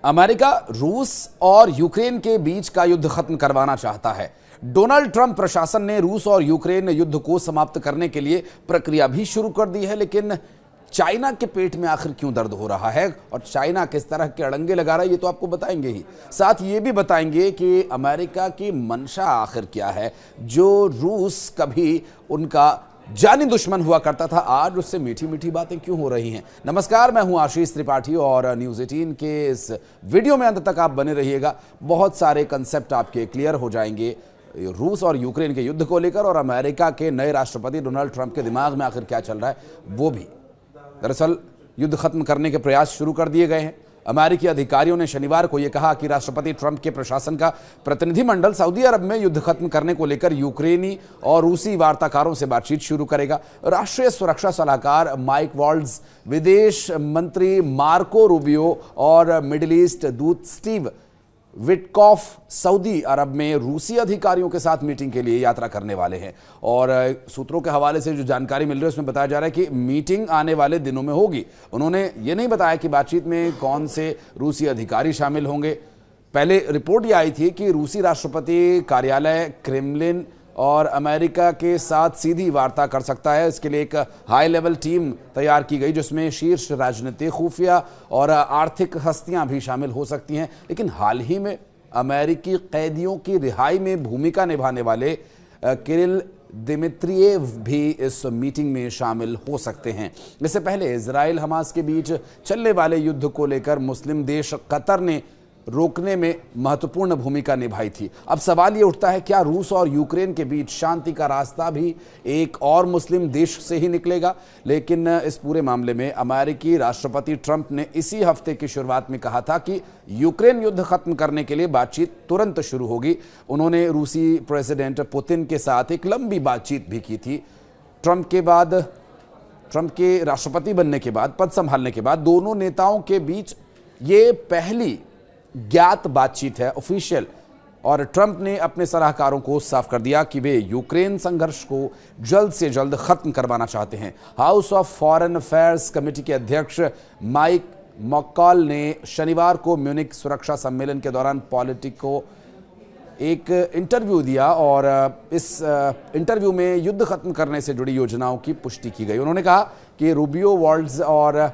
America रूस और Ukraine के बीच का युद्ध खत्म करवाना चाहता है। डोनाल्ड ट्रंप प्रशासन ने रूस और यूक्रेन युद्ध को समाप्त करने के लिए प्रक्रिया भी शुरू कर दी है, लेकिन चाइना के पेट में आखिर क्यों दर्द हो रहा है और चाइना किस तरह के अड़ंगे लगा रहा है, ये तो आपको बताएंगे ही। साथ ये भी बताएंगे कि अमेरिका की मंशा आखिर क्या है। जो रूस कभी उनका जानी दुश्मन हुआ करता था, आज उससे मीठी मीठी बातें क्यों हो रही हैं। नमस्कार, मैं हूं आशीष त्रिपाठी और न्यूज़ 18 के इस वीडियो में अंत तक आप बने रहिएगा। बहुत सारे कंसेप्ट आपके क्लियर हो जाएंगे रूस और यूक्रेन के युद्ध को लेकर, और अमेरिका के नए राष्ट्रपति डोनाल्ड ट्रंप के दिमाग में आखिर क्या चल रहा है वो भी। दरअसल युद्ध खत्म करने के प्रयास शुरू कर दिए गए हैं। अमेरिकी अधिकारियों ने शनिवार को यह कहा कि राष्ट्रपति ट्रंप के प्रशासन का प्रतिनिधिमंडल सऊदी अरब में युद्ध खत्म करने को लेकर यूक्रेनी और रूसी वार्ताकारों से बातचीत शुरू करेगा। राष्ट्रीय सुरक्षा सलाहकार माइक वॉल्ट्ज, विदेश मंत्री मार्को रूबियो और मिडिल ईस्ट दूत स्टीव विटकॉफ सऊदी अरब में रूसी अधिकारियों के साथ मीटिंग के लिए यात्रा करने वाले हैं। और सूत्रों के हवाले से जो जानकारी मिल रही है उसमें बताया जा रहा है कि मीटिंग आने वाले दिनों में होगी। उन्होंने ये नहीं बताया कि बातचीत में कौन से रूसी अधिकारी शामिल होंगे। पहले रिपोर्ट ये आई थी कि रूसी राष्ट्रपति कार्यालय क्रेमलिन और अमेरिका के साथ सीधी वार्ता कर सकता है। इसके लिए एक हाई लेवल टीम तैयार की गई जिसमें शीर्ष राजनीतिक, खुफिया और आर्थिक हस्तियां भी शामिल हो सकती हैं। लेकिन हाल ही में अमेरिकी कैदियों की रिहाई में भूमिका निभाने वाले किरिल दिमित्रियेव भी इस मीटिंग में शामिल हो सकते हैं। इससे पहले इजराइल हमास के बीच चलने वाले युद्ध को लेकर मुस्लिम देश कतर ने रोकने में महत्वपूर्ण भूमिका निभाई थी। अब सवाल ये उठता है, क्या रूस और यूक्रेन के बीच शांति का रास्ता भी एक और मुस्लिम देश से ही निकलेगा? लेकिन इस पूरे मामले में अमेरिकी राष्ट्रपति ट्रंप ने इसी हफ्ते की शुरुआत में कहा था कि यूक्रेन युद्ध खत्म करने के लिए बातचीत तुरंत शुरू होगी। उन्होंने रूसी प्रेसिडेंट पुतिन के साथ एक लंबी बातचीत भी की थी। ट्रंप के राष्ट्रपति बनने के बाद, पद संभालने के बाद दोनों नेताओं के बीच ये पहली ज्ञात बातचीत है, ऑफिशियल। और ट्रंप ने अपने सलाहकारों को साफ कर दिया कि वे यूक्रेन संघर्ष को जल्द से जल्द खत्म करवाना चाहते हैं। House of foreign affairs committee के अध्यक्ष माइक मक्कॉल ने शनिवार को म्यूनिख सुरक्षा सम्मेलन के दौरान पॉलिटिको एक इंटरव्यू दिया और इस इंटरव्यू में युद्ध खत्म करने से जुड़ी योजनाओं की पुष्टि की गई। उन्होंने कहा कि रूबियो, वॉल्ट्ज और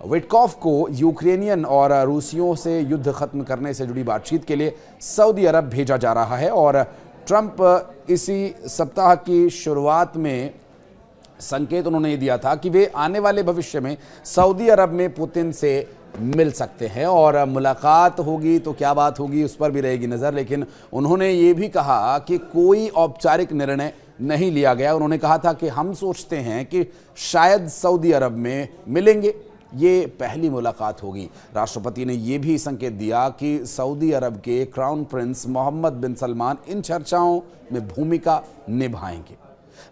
विटकॉफ को यूक्रेनियन और रूसियों से युद्ध खत्म करने से जुड़ी बातचीत के लिए सऊदी अरब भेजा जा रहा है। और ट्रंप इसी सप्ताह की शुरुआत में संकेत उन्होंने ये दिया था कि वे आने वाले भविष्य में सऊदी अरब में पुतिन से मिल सकते हैं और मुलाकात होगी तो क्या बात होगी उस पर भी रहेगी नज़र। लेकिन उन्होंने ये भी कहा कि कोई औपचारिक निर्णय नहीं लिया गया। उन्होंने कहा था कि हम सोचते हैं कि शायद सऊदी अरब में मिलेंगे, ये पहली मुलाकात होगी। राष्ट्रपति ने यह भी संकेत दिया कि सऊदी अरब के क्राउन प्रिंस मोहम्मद बिन सलमान इन चर्चाओं में भूमिका निभाएंगे।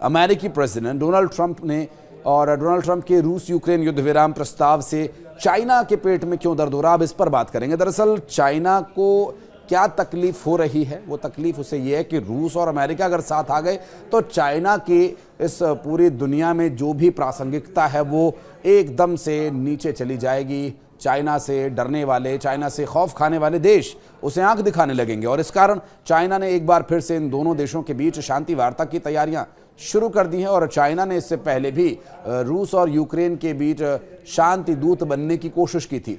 अमेरिकी प्रेसिडेंट डोनाल्ड ट्रंप के रूस यूक्रेन युद्ध विराम प्रस्ताव से चाइना के पेट में क्यों दर्द हो रहा है, अब इस पर बात करेंगे। दरअसल चाइना को क्या तकलीफ हो रही है, वो तकलीफ उसे ये है कि रूस और अमेरिका अगर साथ आ गए तो चाइना की इस पूरी दुनिया में जो भी प्रासंगिकता है वो एकदम से नीचे चली जाएगी। चाइना से डरने वाले, चाइना से खौफ खाने वाले देश उसे आंख दिखाने लगेंगे। और इस कारण चाइना ने एक बार फिर से इन दोनों देशों के बीच शांति वार्ता की तैयारियां शुरू कर दी हैं। और चाइना ने इससे पहले भी रूस और यूक्रेन के बीच शांति दूत बनने की कोशिश की थी।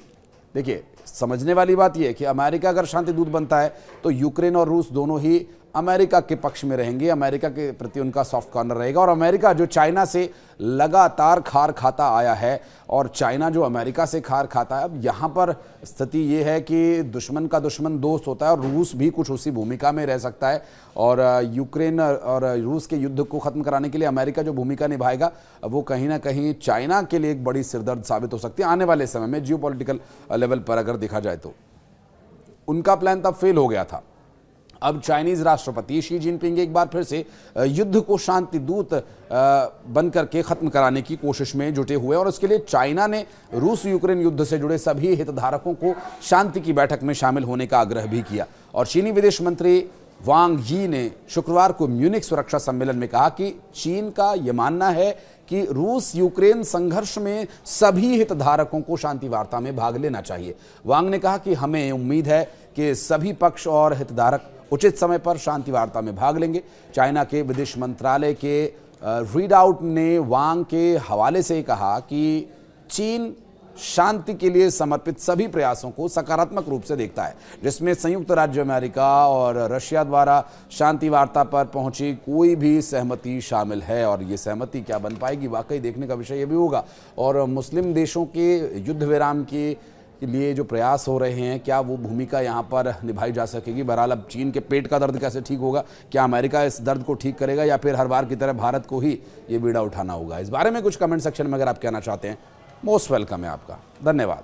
देखिए, समझने वाली बात यह है कि अमेरिका अगर शांति दूत बनता है तो यूक्रेन और रूस दोनों ही अमेरिका के पक्ष में रहेंगे, अमेरिका के प्रति उनका सॉफ्ट कॉर्नर रहेगा। और अमेरिका जो चाइना से लगातार खार खाता आया है और चाइना जो अमेरिका से खार खाता है, अब यहाँ पर स्थिति ये है कि दुश्मन का दुश्मन दोस्त होता है और रूस भी कुछ उसी भूमिका में रह सकता है। और यूक्रेन और रूस के युद्ध को ख़त्म कराने के लिए अमेरिका जो भूमिका निभाएगा वो कहीं ना कहीं चाइना के लिए एक बड़ी सिरदर्द साबित हो सकती है आने वाले समय में। जियोपॉलिटिकल लेवल पर अगर देखा जाए तो उनका प्लान तब फेल हो गया था। अब चाइनीज राष्ट्रपति शी जिनपिंग एक बार फिर से युद्ध को शांति दूत बनकर के खत्म कराने की कोशिश में जुटे हुए और उसके लिए चाइना ने रूस यूक्रेन युद्ध से जुड़े सभी हितधारकों को शांति की बैठक में शामिल होने का आग्रह भी किया। और चीनी विदेश मंत्री वांग यी ने शुक्रवार को म्यूनिख सुरक्षा सम्मेलन में कहा कि चीन का यह मानना है कि रूस यूक्रेन संघर्ष में सभी हितधारकों को शांति वार्ता में भाग लेना चाहिए। वांग ने कहा कि हमें उम्मीद है कि सभी पक्ष और हितधारक उचित समय पर शांति वार्ता में भाग लेंगे। चाइना के विदेश मंत्रालय के रीड आउट ने वांग के हवाले से कहा कि चीन शांति के लिए समर्पित सभी प्रयासों को सकारात्मक रूप से देखता है, जिसमें संयुक्त राज्य अमेरिका और रशिया द्वारा शांति वार्ता पर पहुंची कोई भी सहमति शामिल है। और ये सहमति क्या बन पाएगी, वाकई देखने का विषय ये भी होगा। और मुस्लिम देशों के युद्ध विराम के लिए जो प्रयास हो रहे हैं, क्या वो भूमिका यहाँ पर निभाई जा सकेगी। बहरहाल अब चीन के पेट का दर्द कैसे ठीक होगा, क्या अमेरिका इस दर्द को ठीक करेगा या फिर हर बार की तरह भारत को ही ये बीड़ा उठाना होगा। इस बारे में कुछ कमेंट सेक्शन में अगर आप कहना चाहते हैं, मोस्ट वेलकम है आपका। धन्यवाद।